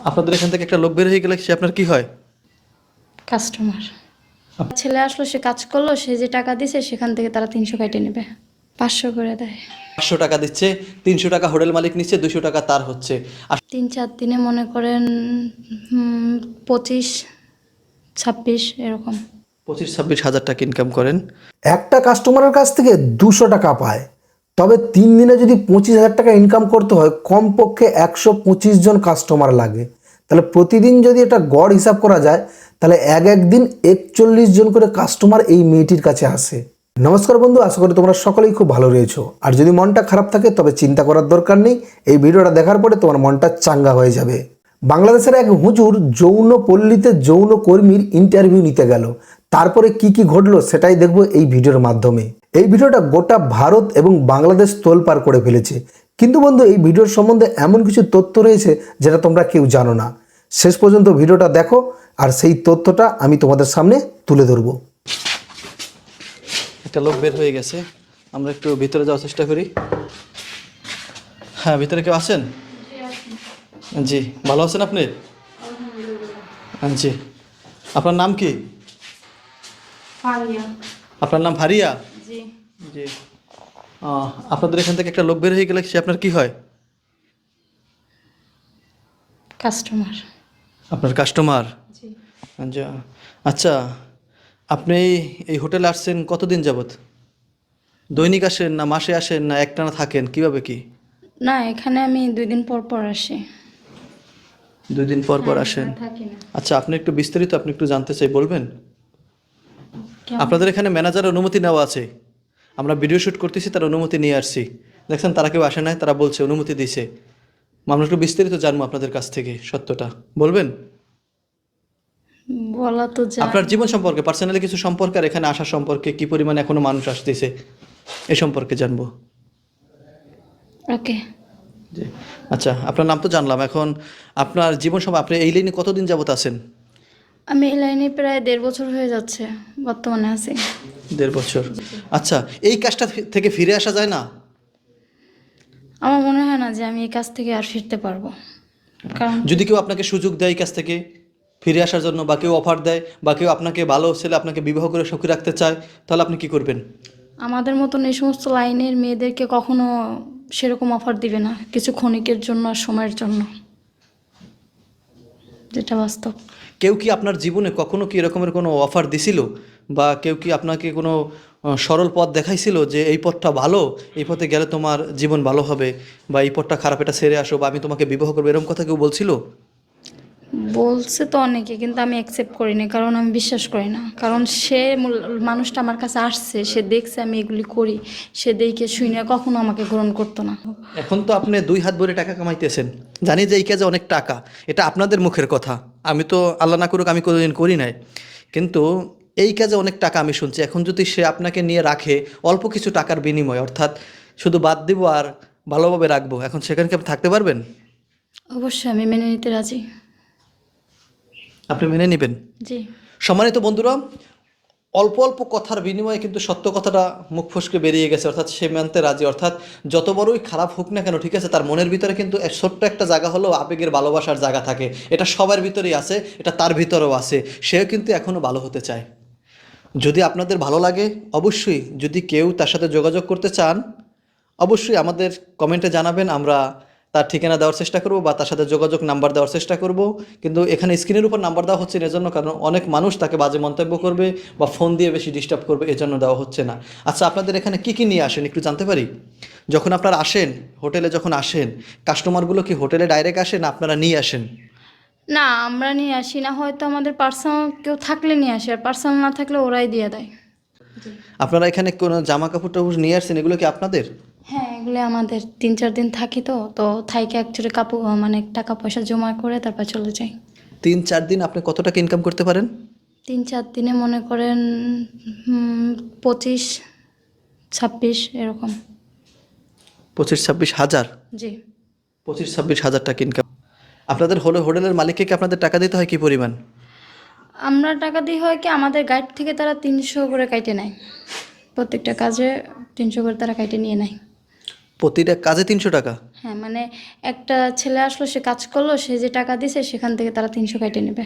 আপনাদের এখান থেকে একটা লোক বের হয়ে গেলে সে আপনার কি হয়? কাস্টমার। ছেলে আসলো, সে কাজ করলো, সে যে টাকা দিছে সেখান থেকে তারা 300 কেটে নেবে, 500 করে দেয়। 500 টাকা দিচ্ছে, 300 টাকা হোটেল মালিক নিচ্ছে, 200 টাকা তার হচ্ছে। আর 3-4 দিনে মনে করেন 25-26 এরকম। 25-26 হাজার টাকা ইনকাম করেন। একটা কাস্টমারের কাছ থেকে 200 টাকা পায়, তবে 3 দিনে যদি 25,000 টাকা ইনকাম করতে হয় কমপক্ষে 125 জন কাস্টমার লাগে। তাহলে প্রতিদিন যদি এটা গড় হিসাব করা যায় তাহলে একদিন 41 জন করে কাস্টমার এই মেয়েটির কাছে আসে। নমস্কার বন্ধু, আশা করি তোমরা সকলেই খুব ভালো রয়েছো। আর যদি মনটা খারাপ থাকে তবে চিন্তা করার দরকার নেই, এই ভিডিওটা দেখার পরে তোমার মনটা চাঙ্গা হয়ে যাবে। বাংলাদেশের এক হুজুর যৌন পল্লীতে যৌন কর্মীর ইন্টারভিউ নিতে গেল, তারপরে কি কি ঘটলো সেটাই দেখবো এই ভিডিওর মাধ্যমে। এই ভিডিওটা গোটা ভারত এবং বাংলাদেশ তোলপাড় করে ফেলেছে। কিন্তু বন্ধু, এই ভিডিওর সম্বন্ধে এমন কিছু তথ্য রয়েছে যেটা তোমরা কেউ জানো না। শেষ পর্যন্ত ভিডিওটা দেখো আর সেই তথ্যটা আমি তোমাদের সামনে তুলে ধরবো। একটা লোক বের হয়ে গেছে, আমরা একটু ভিতরে যাওয়ার চেষ্টা করি। হ্যাঁ, ভিতরে কেউ আছেন? জি, ভালো আছেন আপনি? জি। আপনার নাম কি? ফারিয়া। আপনার নাম ফারিয়া? জি। জি। আপনাদের এখান থেকে একটা লোক বের হয়ে গেলে সে আপনার কি হয়? কাস্টমার। আপনার কাস্টমার? জি। আচ্ছা, আপনি এই হোটেলে আসছেন কতদিন যাবত? দৈনিক আসেন না মাসে আসেন না একটানা থাকেন, কিভাবে কি? না, এখানে আমি 2 দিন পর পর আসি। 2 দিন পর পর আসেন? থাকি না। আচ্ছা, আপনি একটু বিস্তারিত আপনি একটু জানতে চাই, বলবেন? কেমন? আপনাদের এখানে ম্যানেজারের অনুমতি নেওয়া আছে, আমরা ভিডিও শ্যুট করতেছি, তার অনুমতি নিয়ে আসছি। দেখছেন তারা কেউ আসে নাই, তারা বলছে অনুমতি দিছে। আমরা একটু বিস্তারিত জানবো আপনাদের কাছ থেকে, সত্যটা বলবেন? বলা তো যায়। আপনার জীবন সম্পর্কে, পার্সোনালি কিছু সম্পর্কে, আর এখানে আসা সম্পর্কে, কি পরিমাণে এখনো মানুষ আসতেছে এ সম্পর্কে জানবো। ওকে। জি। আচ্ছা, আপনার নাম তো জানলাম, এখন আপনার জীবন সম্পর্কে, আপনি এই লাইনে কতদিন যাবত আছেন? আমি এই লাইনে প্রায় 1.5 বছর হয়ে যাচ্ছে, বর্তমানে আছি। 1.5 বছর। আচ্ছা, এই কাজটা থেকে ফিরে আসা যায় না? আমার মনে হয় না যে আমি এই কাজ থেকে আর ফিরতে পারবো, কারণ যদি কেউ আপনাকে সুযোগ দেয় এই কাজ থেকে ফিরে আসার জন্য, বা কেউ অফার দেয়, বা কেউ আপনাকে ভালো ছেলে আপনাকে বিবাহ করে সুখী রাখতে চায়, তাহলে আপনি কি করবেন? আমাদের মতন এই সমস্ত লাইনের মেয়েদেরকে কখনো সেরকম অফার দিবে না, কিছু ক্ষণিকের জন্য আর সময়ের জন্য, যেটা বাস্তব। কেউ কি আপনার জীবনে কখনো কি এরকমের কোনো অফার দিছিল, বা কেউ কি আপনাকে কোনো সরল পথ দেখাইছিল যে এই পথটা ভালো, এই পথে গেলে তোমার জীবন ভালো হবে, বা এই পথটা খারাপ, এটা ছেড়ে আসো, বা আমি তোমাকে বিবাহ করবো, এরকম কথা কেউ বলছিল? বলছে তো অনেকে, কিন্তু আমি অ্যাকসেপ্ট করিনি, কারণ আমি বিশ্বাস করি না। কারণ মানুষটা আমার কাছে আসছে, সে দেখছে আমি এগুলি করি, সে দেখে শুনে কখনো আমাকে গ্রহণ করতো না। এখন তো আপনি 2 হাত ভরে টাকা কামাইতেছেন, জানি যে এই কাজে অনেক টাকা, এটা আপনাদের মুখের কথা, আমি তো আল্লাহ না করুক আমি কোনোদিন করি নাই, কিন্তু এই কাজে অনেক টাকা আমি শুনছি। এখন যদি সে আপনাকে নিয়ে রাখে অল্প কিছু টাকার বিনিময়ে, অর্থাৎ শুধু বাদ দিব আর ভালোভাবে রাখবো, এখন সেখানে কি আপনি থাকতে পারবেন? অবশ্যই আমি মেনে নিতে রাজি। আপনি মেনে নেবেন? জি। সম্মানিত বন্ধুরা, অল্প অল্প কথার বিনিময়ে কিন্তু সত্য কথাটা মুখ ফসকে বেরিয়ে গেছে, অর্থাৎ সে মানতে রাজি। অর্থাৎ যত বড়ই খারাপ হোক না কেন, ঠিক আছে, তার মনের ভিতরে কিন্তু ছোট্ট একটা জায়গা হলেও আবেগের ভালোবাসার জায়গা থাকে, এটা সবার ভিতরেই আছে, এটা তার ভিতরেও আছে, সেও কিন্তু এখনও ভালো হতে চায়। যদি আপনাদের ভালো লাগে, অবশ্যই যদি কেউ তার সাথে যোগাযোগ করতে চান, অবশ্যই আমাদের কমেন্টে জানাবেন, আমরা তার ঠিকানা দেওয়ার চেষ্টা করব বা তার সাথে যোগাযোগ নাম্বার দেওয়ার চেষ্টা করব। কিন্তু এখানে স্ক্রিনের উপর নাম্বার দেওয়া হচ্ছে না এজন্য, কারণ অনেক মানুষ তাকে বাজে মন্তব্য করবে বা ফোন দিয়ে বেশি ডিস্টার্ব করবে, এজন্য দেওয়া হচ্ছে না। আচ্ছা, আপনাদের এখানে কি কি নিয়ে আসেন একটু জানতে পারি? যখন আপনারা আসেন হোটেলে, যখন আসেন, কাস্টমারগুলো কি হোটেলে ডাইরেক্ট আসেন না আপনারা নিয়ে আসেন? না, আমরা নিয়ে আসি না, হয়তো আমাদের পার্সোনাল কেউ থাকলে নিয়ে আসি, আর পার্সোনাল না থাকলে ওরাই দিয়ে দেয়। আপনারা এখানে কোনো জামা কাপড় টাপড় নিয়ে আসছেন, এগুলো কি আপনাদের? হ্যাঁ, এগুলো আমাদের। 3-4 দিন থাকি, তো থাইকে অ্যাকচুয়ালি কাপড় মানে টাকা পয়সা জমা করে তারপর চলে যাই। 3-4 দিন আপনি কত টাকা ইনকাম করতে পারেন? 3-4 দিনে মনে করেন 25-26 এরকম। 25-26 হাজার? জি। 25-26 হাজার টাকা ইনকাম। আপনাদের হোটেলের মালিককে কি আপনাদের টাকা দিতে হয় কি পরিমাণ? আমরা টাকা দিই হয় কি, আমাদের গাইড থেকে তারা 300 করে কাইটে নেয়, প্রত্যেকটা কাজে 300 করে তারা কাইটে নিয়ে নেয়। প্রতিটা কাজে 300 টাকা? হ্যাঁ, মানে একটা ছেলে আসলো, সে কাজ করলো, সে যে টাকা দিছে সেখান থেকে তারা 300 কেটে নেবে,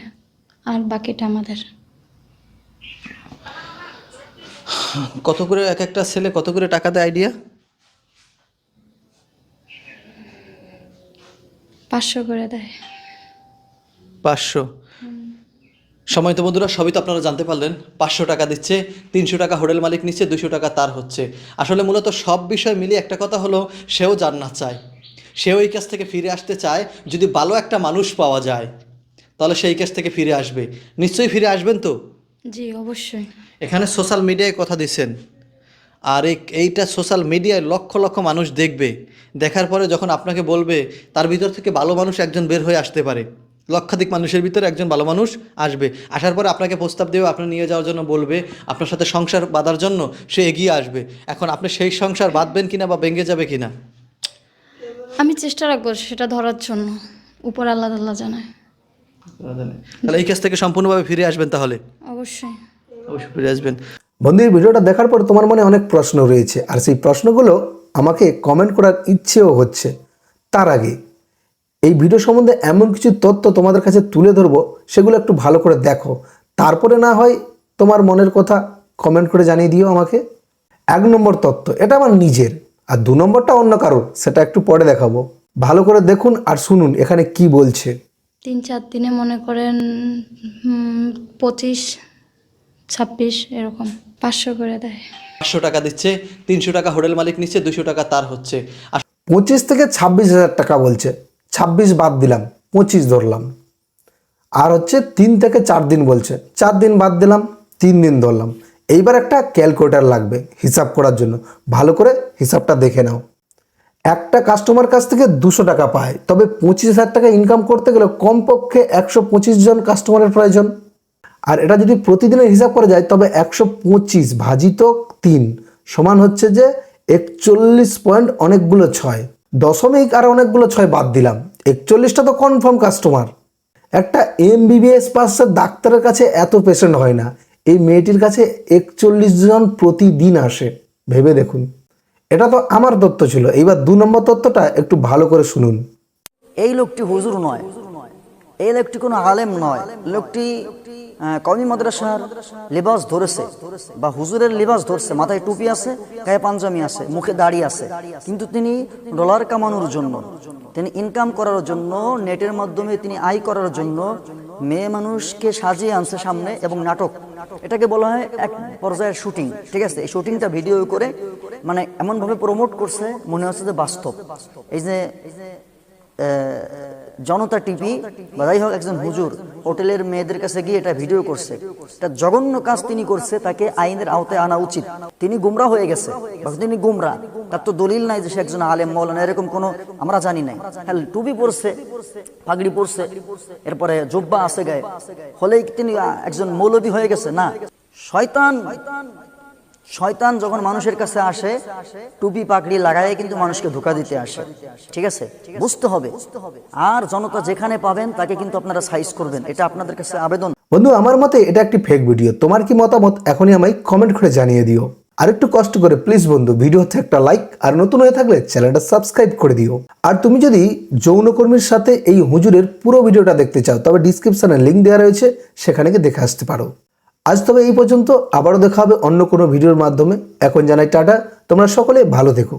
আর বাকিটা আমাদের। কত করে এক একটা ছেলে কত করে টাকা দেয় আইডিয়া? 500 করে দেয়। 500। সময় তো বন্ধুরা, সবই তো আপনারা জানতে পারলেন। 500 টাকা দিচ্ছে, 300 টাকা হোটেল মালিক নিচ্ছে, 200 টাকা তার হচ্ছে। আসলে মূলত সব বিষয় মিলিয়ে একটা কথা হলো, সেও জান্নাত চায়, সেও এই কাছ থেকে ফিরে আসতে চায়। যদি ভালো একটা মানুষ পাওয়া যায় তাহলে সেই কাছ থেকে ফিরে আসবে। নিশ্চয়ই ফিরে আসবেন তো? জি অবশ্যই। এখানে সোশ্যাল মিডিয়ায় কথা দিচ্ছেন, আর এইটা সোশ্যাল মিডিয়ায় লক্ষ লক্ষ মানুষ দেখবে। দেখার পরে যখন আপনাকে বলবে, তার ভিতর থেকে ভালো মানুষ একজন বের হয়ে আসতে পারে। লক্ষাধিক মানুষের ভিতরে একজন ভালো মানুষ আসবে, আসার পরে আপনাকে প্রস্তাব দেবে, আপনি নিয়ে যাওয়ার জন্য বলবে, আপনার সাথে সংসার বাঁধার জন্য সে এগিয়ে আসবে। এখন আপনি সেই সংসার বাঁধবেন কিনা বা ভেঙে যাবে কিনা? আমি চেষ্টা রাখবো সেটা ধরার জন্য, উপর আল্লাহ আল্লাহ জানায়। তাহলে এই কাছ থেকে সম্পূর্ণভাবে ফিরে আসবেন তাহলে? অবশ্যই। অবশ্যই ফিরে আসবেন। বন্ধু, এই ভিডিওটা দেখার পর তোমার মনে অনেক প্রশ্ন রয়েছে, আর সেই প্রশ্নগুলো আমাকে কমেন্ট করার ইচ্ছেও হচ্ছে। তার আগে এই ভিডিও সম্বন্ধে এমন কিছু তথ্য তোমাদের কাছে তুলে ধরবো, সেগুলো একটু ভালো করে দেখো, তারপরে না হয় তোমার মনের কথা কমেন্ট করে জানিয়ে দিও আমাকে। 1 নম্বর তথ্য, এটা আমার নিজের, আর 2 নম্বরটা অন্য কারোর, সেটা একটু পরে দেখাবো। ভালো করে দেখুন আর শুনুন এখানে কি বলছে। 3-4 দিনে মনে করেন 25-26 এরকম 500 করে দেয়। 500 টাকা দিচ্ছে, 300 টাকা হোটেল মালিক নিচ্ছে, 200 টাকা তার হচ্ছে। 25 থেকে 26,000 টাকা বলছে। 26 বাদ দিলাম, 25 ধরলাম। আর হচ্ছে 3 থেকে 4 দিন বলছে, 4 দিন বাদ দিলাম, 3 দিন ধরলাম। এইবার একটা ক্যালকুলেটর লাগবে হিসাব করার জন্য, ভালো করে হিসাবটা দেখে নাও। একটা কাস্টমার কাছ থেকে 200 টাকা পায়, তবে 25,000 টাকা ইনকাম করতে গেলে কমপক্ষে 125 জন কাস্টমারের প্রয়োজন। আর এটা যদি প্রতিদিনের হিসাব করা যায়, তবে 125 ভাজিত 3 সমান হচ্ছে যে 41 পয়েন্ট অনেকগুলো 6 দশমিক, আর অনেকগুলো 6 বাদ দিলাম। 41টা তো কনফার্ম কাস্টমার। একটা MBBS পাসের ডাক্তারের কাছে এত পেশেন্ট হয় না, এই মেয়েটির কাছে 41 জন প্রতিদিন আসে। ভেবে দেখুন, এটা তো আমার তথ্য ছিল। এইবার 2 নম্বর তথ্যটা একটু ভালো করে শুনুন। এই লোকটি হুজুর নয়, এই লোকটি কোনো আলেম নয়, লোকটি কওমি মাদ্রাসার লিবাস ধরেছে বা হুজুরের লিবাস ধরছে, মাথায় টুপি আছে, গায়ে পাঞ্জামি আছে, মুখে দাড়ি আছে, কিন্তু তিনি ডলার কামানোর জন্য, তিনি ইনকাম করার জন্য, নেটের মাধ্যমে তিনি আয় করার জন্য মেয়ে মানুষকে সাজিয়ে আনছে সামনে, এবং নাটক, এটাকে বলা হয় এক পর্যায়ের শুটিং। ঠিক আছে, এই শুটিংটা ভিডিও করে মানে এমনভাবে প্রমোট করছে মনে হচ্ছে যে বাস্তব। এই যে জনতা টিভি বা যাই হোক, একজন হুজুর হোটেলের মেয়েদের কাছে গিয়ে এটা ভিডিও করছে, এটা জঘন্য কাজ তিনি করছে, তাকে আইনের আওতায় আনা উচিত। তিনি গুমরা হয়ে গেছে, তিনি গুমরা, তার তো দলিল নাই যে সে একজন আলেম মৌলানা, এরকম কোনো আমরা জানি নাই। হ্যাঁ, টুপি পরছে, পাগড়ি পরছে, এরপরে জুব্বা আছে গায়ে, হলেই তিনি একজন মৌলবী হয়ে গেছে না। শয়তান যখন মানুষের কাছে আসে, টুপি পাগড়ি লাগায় কিন্তু মানুষকে ধোঁকা দিতে আসে। ঠিক আছে, বুঝতে হবে। আর জনতা যেখানে পাবেন তাকে কিন্তু আপনারা সাইজ করবেন, এটা আপনাদের কাছে আবেদন। বন্ধু, আমার মতে এটা একটি ফেক ভিডিও। তোমার কি মতামত এখনই আমায় কমেন্ট করে জানিয়ে দিও। আর একটু কষ্ট করে প্লিজ বন্ধু, ভিডিওতে একটা লাইক, আর নতুন হয়ে থাকলে চ্যানেলটা সাবস্ক্রাইব করে দিও। আর তুমি যদি যৌনকর্মীর সাথে এই হুজুরের পুরো ভিডিওটা দেখতে চাও, তবে ডিসক্রিপশনে লিঙ্ক দেওয়া রয়েছে, সেখানে গিয়ে দেখে আসতে পারো। আজ তবে এই পর্যন্ত, আবারও দেখা হবে অন্য কোনো ভিডিওর মাধ্যমে। এখন জানাই টাটা, তোমরা সকলে ভালো থেকো।